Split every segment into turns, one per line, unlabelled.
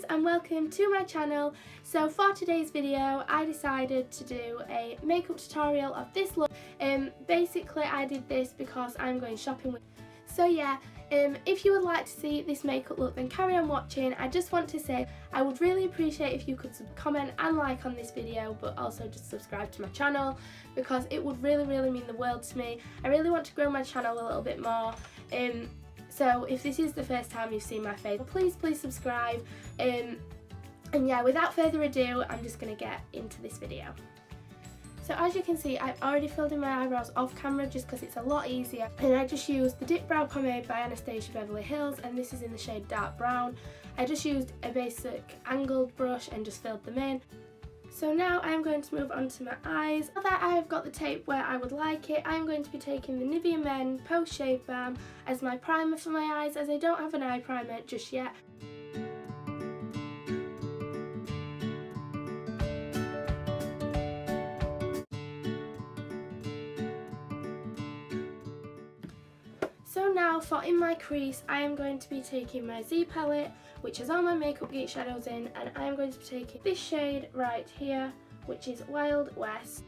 and welcome to my channel. So for today's video I decided to do a makeup tutorial of this look. Basically I did this because I'm going shopping with. So yeah, if you would like to see this makeup look then carry on watching. I just want to say I would really appreciate if you could comment and like on this video, but also just subscribe to my channel because it would really mean the world to me. I really want to grow my channel a little bit more. So if this is the first time you've seen my face, please subscribe. And yeah, without further ado, I'm just going to get into this video. So as you can see, I've already filled in my eyebrows off camera just because it's a lot easier. And I just used the Dipbrow Pomade by Anastasia Beverly Hills, and this is in the shade Dark Brown. I just used a basic angled brush and just filled them in. So now I'm going to move on to my eyes. Now that I have got the tape where I would like it, I'm going to be taking the Nivea Men Post Shave Balm as my primer for my eyes, as I don't have an eye primer just yet. So now for in my crease, I am going to be taking my Z palette, which has all my Makeup Geek shadows in, and I am going to be taking this shade right here, which is Wild West.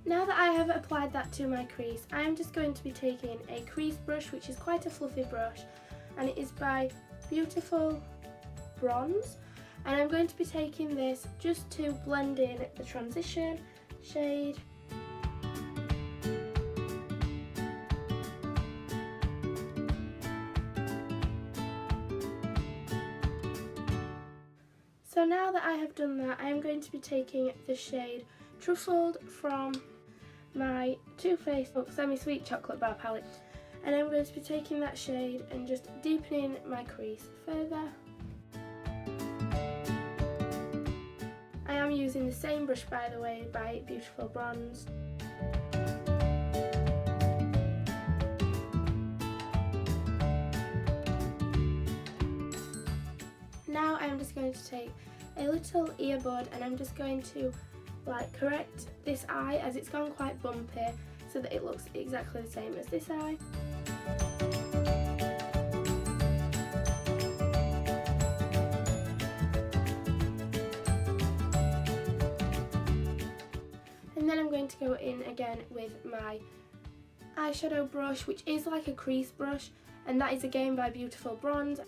Now that I have applied that to my crease, I am just going to be taking a crease brush, which is quite a fluffy brush, and it is by Beautiful Bronze, and I'm going to be taking this just to blend in the transition shade. So now that I have done that, I am going to be taking the shade Truffled from my Too Faced Semi-Sweet Chocolate Bar palette, and I'm going to be taking that shade and just deepening my crease further. I am using the same brush, by the way, by Beautiful Bronze. Now I'm just going to take a little earbud and I'm just going to correct this eye, as it's gone quite bumpy, so that it looks exactly the same as this eye. And then I'm going to go in again with my eyeshadow brush, which is like a crease brush, and that is again by Beautiful Bronze.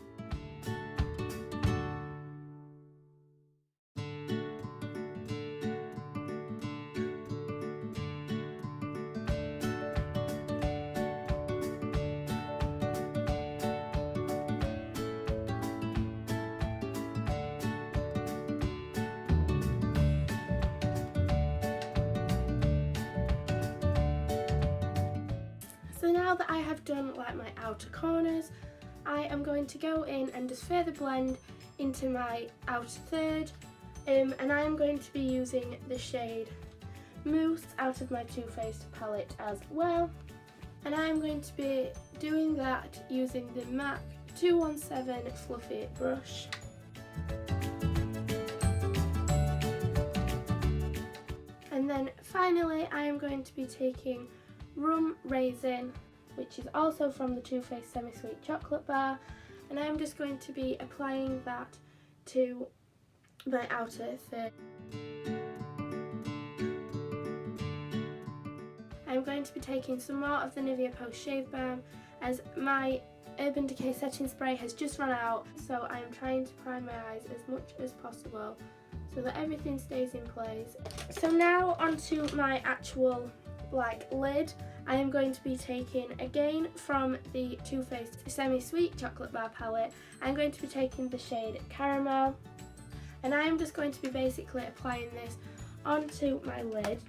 So now that I have done my outer corners, I am going to go in and just further blend into my outer third, and I am going to be using the shade Mousse out of my Too Faced palette as well, and I am going to be doing that using the MAC 217 Fluffy brush. And then finally I am going to be taking Raisin, which is also from the Too Faced Semi-Sweet Chocolate Bar, and I'm just going to be applying that to my outer third. I'm going to be taking some more of the Nivea Post Shave Balm, as my Urban Decay setting spray has just run out, so I'm trying to prime my eyes as much as possible so that everything stays in place. So now onto my actual lid. I am going to be taking, again from the Too Faced Semi-Sweet Chocolate Bar palette, I'm going to be taking the shade Caramel, and I am just going to be basically applying this onto my lid.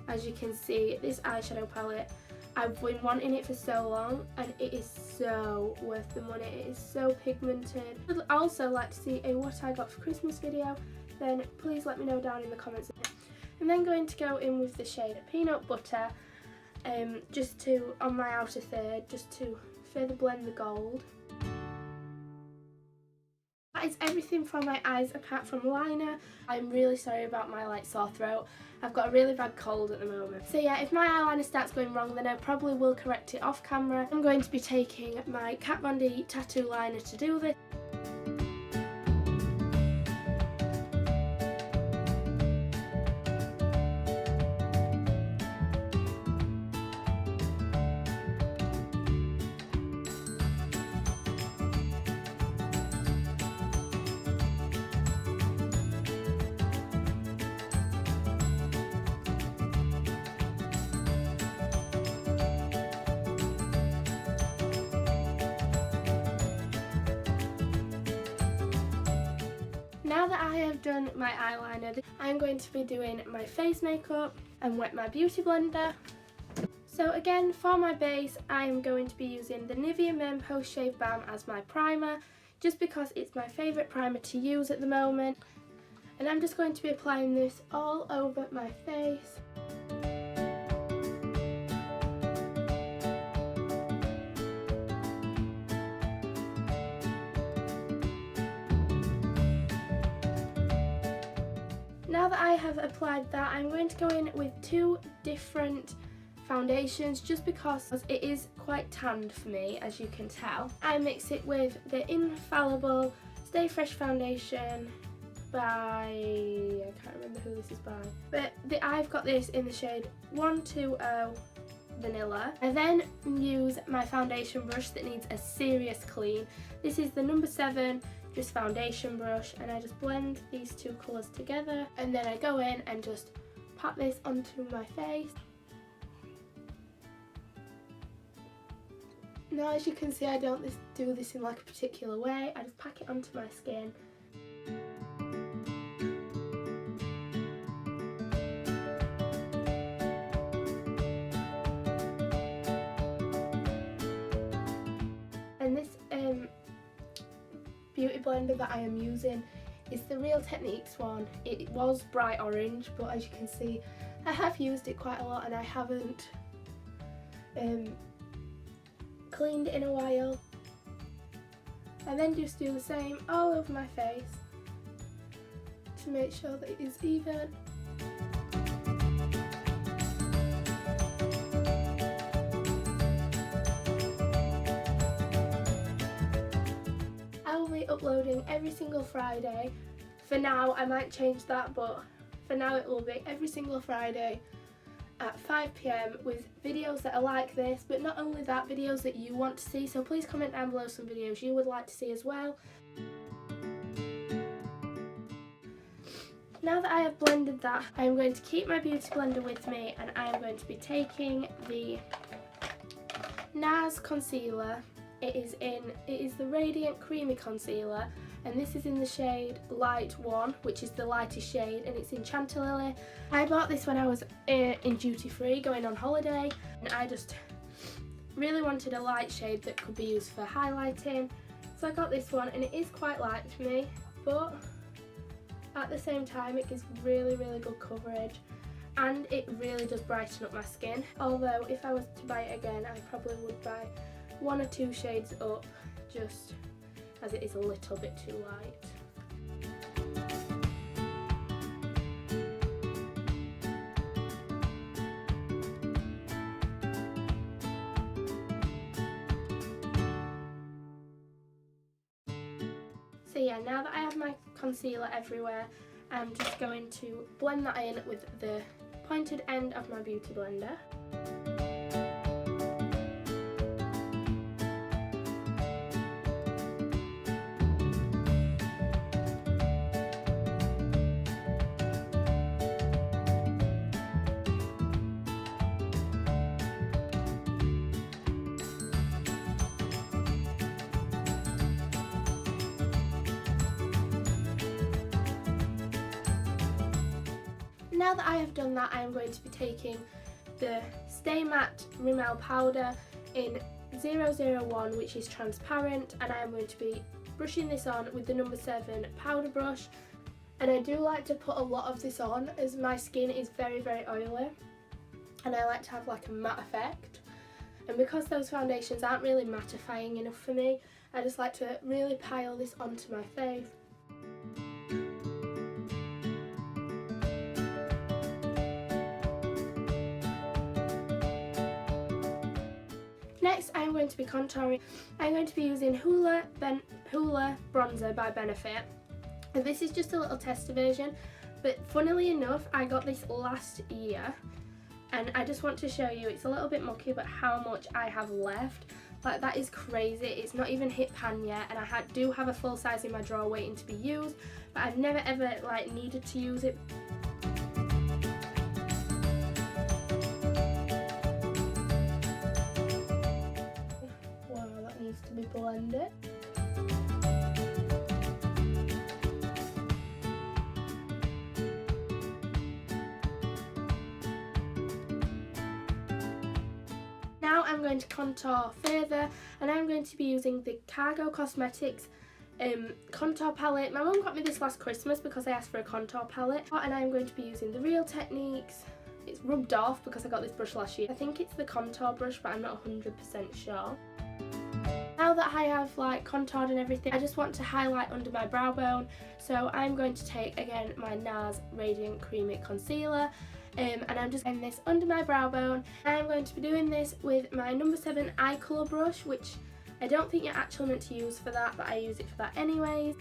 As you can see, this eyeshadow palette, I've been wanting it for so long, and it is so worth the money. It is so pigmented. If you'd also like to see a what I got for Christmas video, then please let me know down in the comments. I'm then going to go in with the shade Peanut Butter, just to, on my outer third, just to further blend the gold. That is everything for my eyes apart from liner. I'm really sorry about my sore throat. I've got a really bad cold at the moment. So yeah, if my eyeliner starts going wrong, then I probably will correct it off camera. I'm going to be taking my Kat Von D tattoo liner to do this. Now that I have done my eyeliner, I'm going to be doing my face makeup and wet my beauty blender. So again, for my base, I am going to be using the Nivea Men Post Shave Balm as my primer, just because it's my favourite primer to use at the moment. And I'm just going to be applying this all over my face. Now that I have applied that, I'm going to go in with two different foundations just because it is quite tanned for me, as you can tell. I mix it with the Infallible Stay Fresh foundation by, I can't remember who this is by, but I've got this in the shade 120 Vanilla. I then use my foundation brush that needs a serious clean. This is the number 7 just foundation brush, and I just blend these two colours together, and then I go in and just pat this onto my face. Now, as you can see, I don't do this in like a particular way. I just pack it onto my skin. And this beauty blender that I am using is the Real Techniques one. It was bright orange, but as you can see, I have used it quite a lot and I haven't cleaned it in a while. And then just do the same all over my face to make sure that it is even. I will be uploading every single Friday. For now, I might change that, but for now it will be every single Friday at 5 PM with videos that are like this, but not only that, videos that you want to see, so please comment down below some videos you would like to see as well. Now that I have blended that, I am going to keep my beauty blender with me, and I am going to be taking the Nars concealer. It is the Radiant Creamy Concealer, and this is in the shade Light 1, which is the lightest shade, and it's in Chantilly. I bought this when I was in duty free going on holiday, and I just really wanted a light shade that could be used for highlighting, so I got this one, and it is quite light for me, but at the same time it gives really good coverage, and it really does brighten up my skin. Although if I was to buy it again, I probably would buy 1 or 2 shades up, just as it is a little bit too light. So yeah, now that I have my concealer everywhere, I'm just going to blend that in with the pointed end of my beauty blender. Now that I have done that, I am going to be taking the Stay Matte Rimmel powder in 001, which is transparent, and I am going to be brushing this on with the number 7 powder brush. And I do like to put a lot of this on as my skin is very oily. and I like to have like a matte effect. And because those foundations aren't really mattifying enough for me, I just like to really pile this onto my face. Next, I'm going to be contouring. I'm going to be using Hoola Bronzer by Benefit. And this is just a little tester version, but funnily enough, I got this last year. And I just want to show you, it's a little bit mucky, but how much I have left. Like, that is crazy. It's not even hit pan yet, and I do have a full size in my drawer waiting to be used, but I've never ever like needed to use it. Wow, that needs to be blended. Now I'm going to contour further, and I'm going to be using the Cargo Cosmetics contour palette. My mum got me this last Christmas because I asked for a contour palette, and I'm going to be using the Real Techniques. It's rubbed off because I got this brush last year. I think it's the contour brush, but I'm not 100% sure. Now that I have like contoured and everything, I just want to highlight under my brow bone, so I'm going to take again my Nars Radiant Creamy Concealer. And I'm just getting this under my brow bone. I'm going to be doing this with my number 7 eye colour brush, which I don't think you're actually meant to use for that, but I use it for that anyways.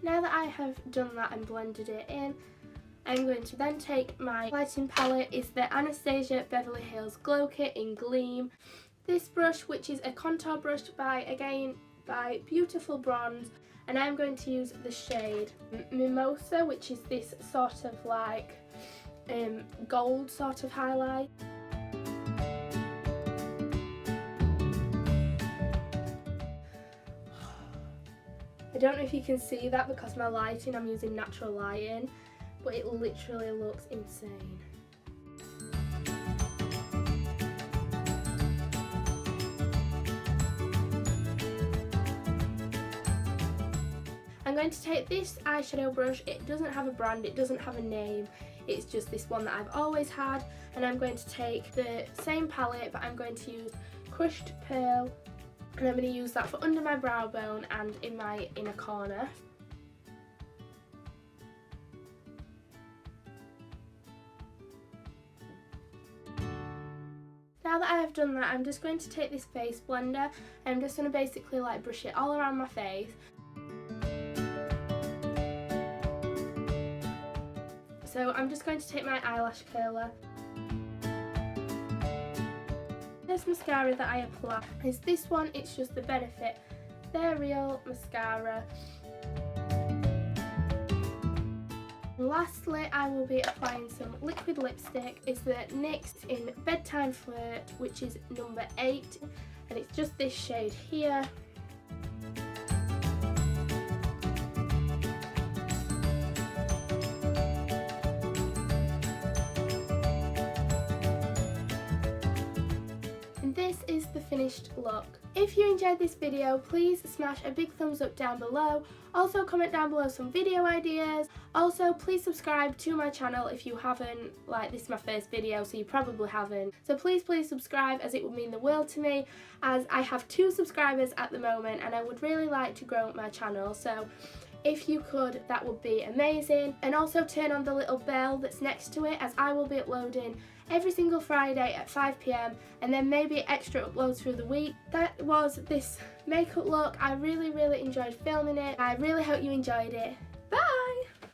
Now that I have done that and blended it in, I'm going to then take my lighting palette. It's the Anastasia Beverly Hills Glow Kit in Gleam. This brush, which is a contour brush by Beautiful Bronze, and I'm going to use the shade Mimosa, which is this sort of like gold sort of highlight. I don't know if you can see that because my lighting, I'm using natural lighting, but it literally looks insane. I'm going to take this eyeshadow brush. It doesn't have a brand, it doesn't have a name, it's just this one that I've always had, and I'm going to take the same palette, but I'm going to use Crushed Pearl, and I'm going to use that for under my brow bone and in my inner corner. Now that I have done that, I'm just going to take this face blender and I'm just going to basically like brush it all around my face. So I'm just going to take my eyelash curler. This mascara that I apply is this one. It's just the Benefit LOreal mascara. And lastly, I will be applying some liquid lipstick. It's the NYX in Bedtime Flirt, which is number 8, and it's just this shade here. This is the finished look. If you enjoyed this video, please smash a big thumbs up down below. Also comment down below some video ideas. Also please subscribe to my channel if you haven't. Like, this is my first video, so you probably haven't. So please subscribe, as it would mean the world to me, as I have 2 subscribers at the moment and I would really like to grow my channel. So if you could, that would be amazing. And also turn on the little bell that's next to it, as I will be uploading every single Friday at 5 PM and then maybe extra uploads through the week. That was this makeup look. I really enjoyed filming it. I really hope you enjoyed it.